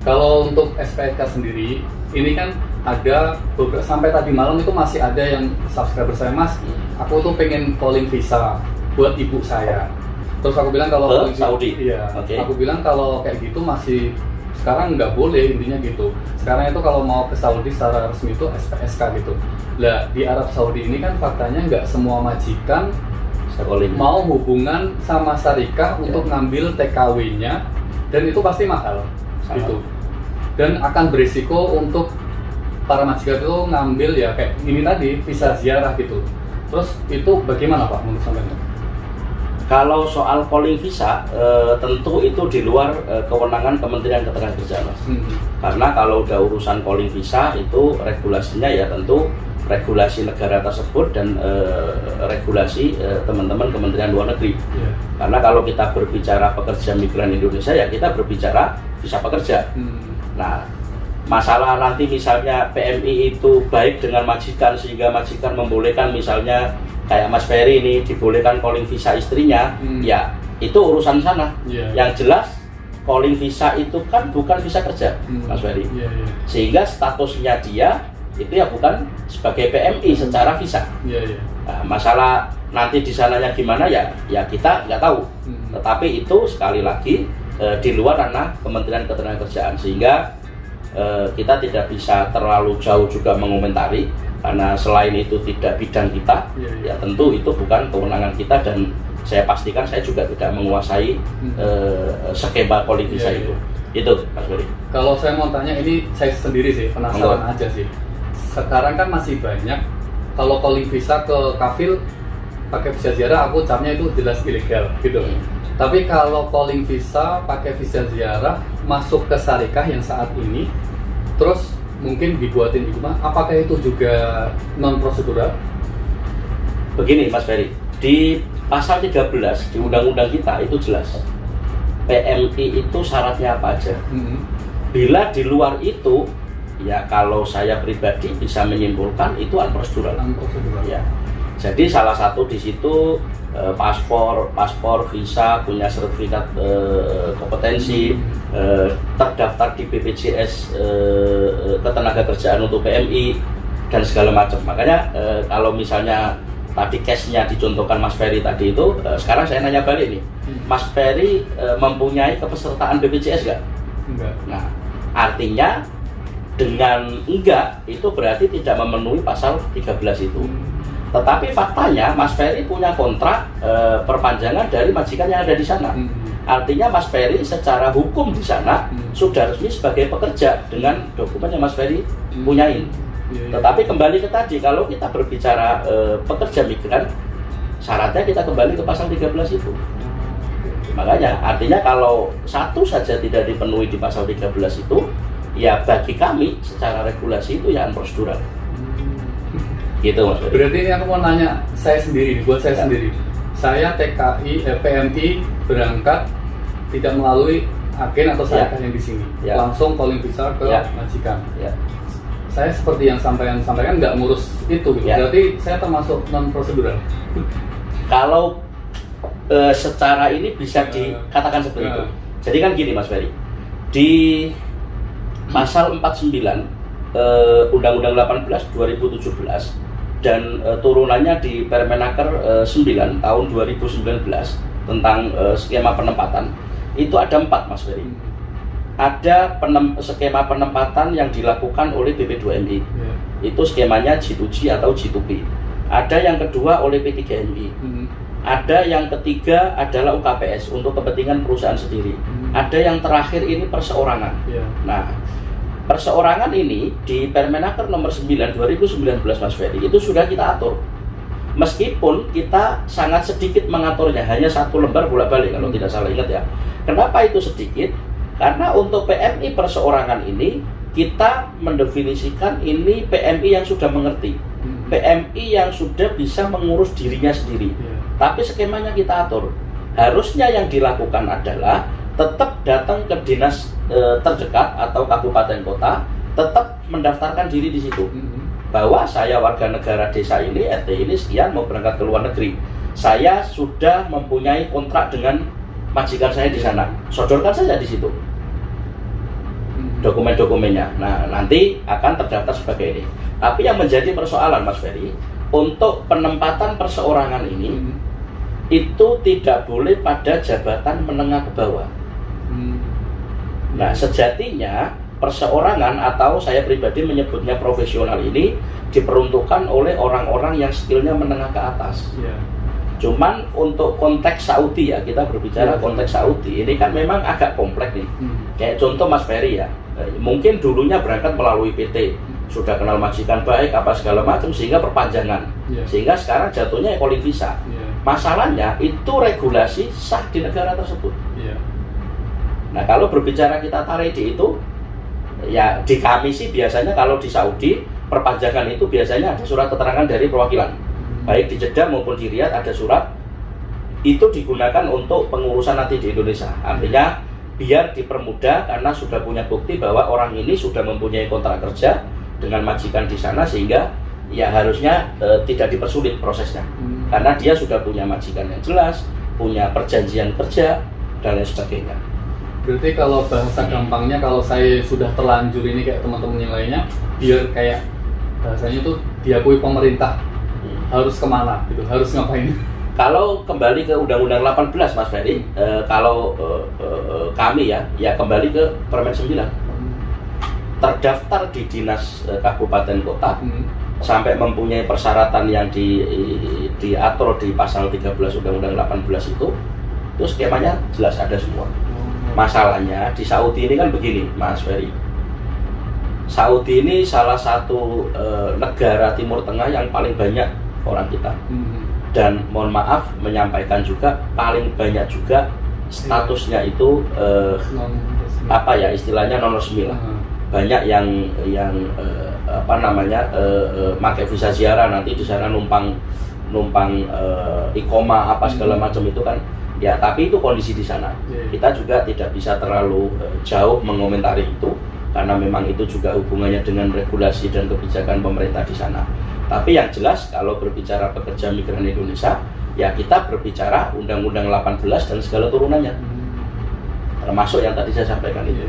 Kalau untuk SPSK sendiri, ini kan ada beberapa, sampai tadi malam itu masih ada yang subscriber saya, Mas, aku tuh pengen calling visa buat ibu saya. Terus aku bilang kalau Saudi. Iya. Okay. Aku bilang kalau kayak gitu masih sekarang nggak boleh, intinya gitu. Sekarang itu kalau mau ke Saudi secara resmi itu SPSK gitu. Lah di Arab Saudi ini kan faktanya nggak semua majikan mau hubungan sama syarikah untuk ngambil TKW-nya, dan itu pasti mahal gitu. Dan akan berisiko untuk para majikan itu ngambil ya kayak ini tadi visa ziarah gitu. Terus itu bagaimana Pak menurut sampean? Kalau soal calling visa, tentu itu di luar kewenangan Kementerian Ketenagakerjaan, Mas. Karena kalau udah urusan calling visa itu regulasinya ya tentu regulasi negara tersebut dan regulasi teman-teman Kementerian Luar Negeri. Karena kalau kita berbicara pekerja migran Indonesia ya kita berbicara visa pekerja. Nah, masalah nanti misalnya PMI itu baik dengan majikan sehingga majikan membolehkan misalnya kayak Mas Ferry ini dibolehkan calling visa istrinya, ya itu urusan sana. Yang jelas calling visa itu kan bukan visa kerja, Mas Ferry. Sehingga statusnya dia itu ya bukan sebagai PMI secara visa. Nah, masalah nanti di sananya gimana ya kita nggak tahu. Tetapi itu sekali lagi di luar ranah Kementerian Ketenagakerjaan, sehingga kita tidak bisa terlalu jauh juga mengomentari karena selain itu tidak bidang kita, ya tentu itu bukan kewenangan kita, dan saya pastikan saya juga tidak menguasai skema calling visa itu. Itu Mas Ferry. Kalau saya mau tanya, ini saya sendiri sih penasaran aja sih. Sekarang kan masih banyak kalau calling visa ke kafil pakai visa ziarah, aku capnya itu jelas ilegal gitu. Tapi kalau calling visa pakai visa ziarah masuk ke syarikah yang saat ini, terus mungkin dibuatin ibu mah, apakah itu juga non prosedural? Begini Mas Ferry, di pasal 13 di undang-undang kita itu jelas PMI itu syaratnya apa aja. Bila di luar itu, ya kalau saya pribadi bisa menyimpulkan itu unprocedural. Ya. Jadi salah satu di situ paspor, visa, punya sertifikat kompetensi, terdaftar di BPJS Ketenagakerjaan untuk PMI dan segala macam. Makanya kalau misalnya tadi case-nya dicontohkan Mas Ferry tadi itu, sekarang saya nanya balik nih, Mas Ferry mempunyai kepesertaan BPJS nggak? Enggak. Nah, artinya dengan enggak itu berarti tidak memenuhi pasal 13 itu. Tetapi faktanya Mas Ferry punya kontrak perpanjangan dari majikan yang ada di sana. Artinya Mas Ferry secara hukum di sana sudah resmi sebagai pekerja dengan dokumen yang Mas Ferry punyain. Tetapi kembali ke tadi, kalau kita berbicara pekerja migran, syaratnya kita kembali ke pasal 13 itu. Makanya artinya kalau satu saja tidak dipenuhi di pasal 13 itu, ya bagi kami secara regulasi itu ya prosedural. Gitu Mas. Berarti ini aku mau nanya saya sendiri, buat saya sendiri. Saya PMI berangkat tidak melalui agen atau syarikah yang di sini, langsung calling visa ke majikan. Saya seperti yang sampaikan nggak ngurus itu, gitu. Berarti saya termasuk non prosedural. Kalau secara ini bisa dikatakan seperti itu. Jadi kan gini Mas Ferry, di pasal 49 Undang-Undang 18 2017 dan turunannya di Permenaker 9 tahun 2019 tentang skema penempatan, itu ada 4 Mas Ferry. Ada skema penempatan yang dilakukan oleh BP2MI, itu skemanya G2G atau G2P. Ada yang kedua oleh P3MI. Ada yang ketiga adalah UKPS untuk kepentingan perusahaan sendiri. Ada yang terakhir ini perseorangan. Nah, perseorangan ini di Permenaker nomor 9 2019 Mas Ferry itu sudah kita atur. Meskipun kita sangat sedikit mengaturnya, hanya 1 lembar bolak-balik kalau tidak salah ingat ya. Kenapa itu sedikit? Karena untuk PMI perseorangan ini kita mendefinisikan ini PMI yang sudah mengerti, PMI yang sudah bisa mengurus dirinya sendiri. Tapi skemanya kita atur. Harusnya yang dilakukan adalah tetap datang ke dinas terdekat atau kabupaten kota, tetap mendaftarkan diri di situ. Bahwa saya warga negara desa ini, RT ini sekian mau berangkat ke luar negeri. Saya sudah mempunyai kontrak dengan majikan saya di sana. Sodorkan saja di situ. dokumen-dokumennya. Nah, nanti akan terdaftar sebagai ini. Tapi yang menjadi persoalan Mas Ferry, untuk penempatan perseorangan ini itu tidak boleh pada jabatan menengah ke bawah. Nah, sejatinya perseorangan atau saya pribadi menyebutnya profesional ini diperuntukkan oleh orang-orang yang skillnya menengah ke atas. Cuman untuk konteks Saudi ya, kita berbicara konteks Saudi ini kan memang agak kompleks nih. Kayak contoh Mas Ferry ya, mungkin dulunya berangkat melalui PT, sudah kenal majikan baik apa segala macam sehingga perpanjangan, sehingga sekarang jatuhnya calling visa. Masalahnya itu regulasi sah di negara tersebut. Nah, kalau berbicara kita tarik di itu, ya di kami sih biasanya kalau di Saudi perpanjangan itu biasanya ada surat keterangan dari perwakilan, baik di Jeddah maupun di Riyadh ada surat, itu digunakan untuk pengurusan nanti di Indonesia. Artinya biar dipermudah karena sudah punya bukti bahwa orang ini sudah mempunyai kontrak kerja dengan majikan di sana, sehingga ya harusnya tidak dipersulit prosesnya karena dia sudah punya majikan yang jelas, punya perjanjian kerja dan lain sebagainya. Berarti kalau bahasa gampangnya, kalau saya sudah terlanjur ini kayak teman-teman yang lainnya, biar kayak bahasanya itu diakui pemerintah, harus kemana gitu, harus ngapain? Kalau kembali ke Undang-Undang 18 Mas Ferry, kalau kami ya kembali ke Permen 9, terdaftar di dinas kabupaten kota, sampai mempunyai persyaratan yang diatur di pasal 13 Undang-Undang 18 itu skemanya jelas ada semua. Masalahnya di Saudi ini kan begini Mas Ferry, Saudi ini salah satu negara Timur Tengah yang paling banyak orang kita, dan mohon maaf menyampaikan juga paling banyak juga statusnya itu apa ya istilahnya non resmi lah. Banyak yang pakai visa ziarah, nanti di sana numpang iqomah apa segala macam itu kan. Ya, tapi itu kondisi di sana. Kita juga tidak bisa terlalu jauh mengomentari itu karena memang itu juga hubungannya dengan regulasi dan kebijakan pemerintah di sana. Tapi yang jelas kalau berbicara pekerja migran Indonesia, ya kita berbicara Undang-Undang 18 dan segala turunannya. Termasuk yang tadi saya sampaikan itu.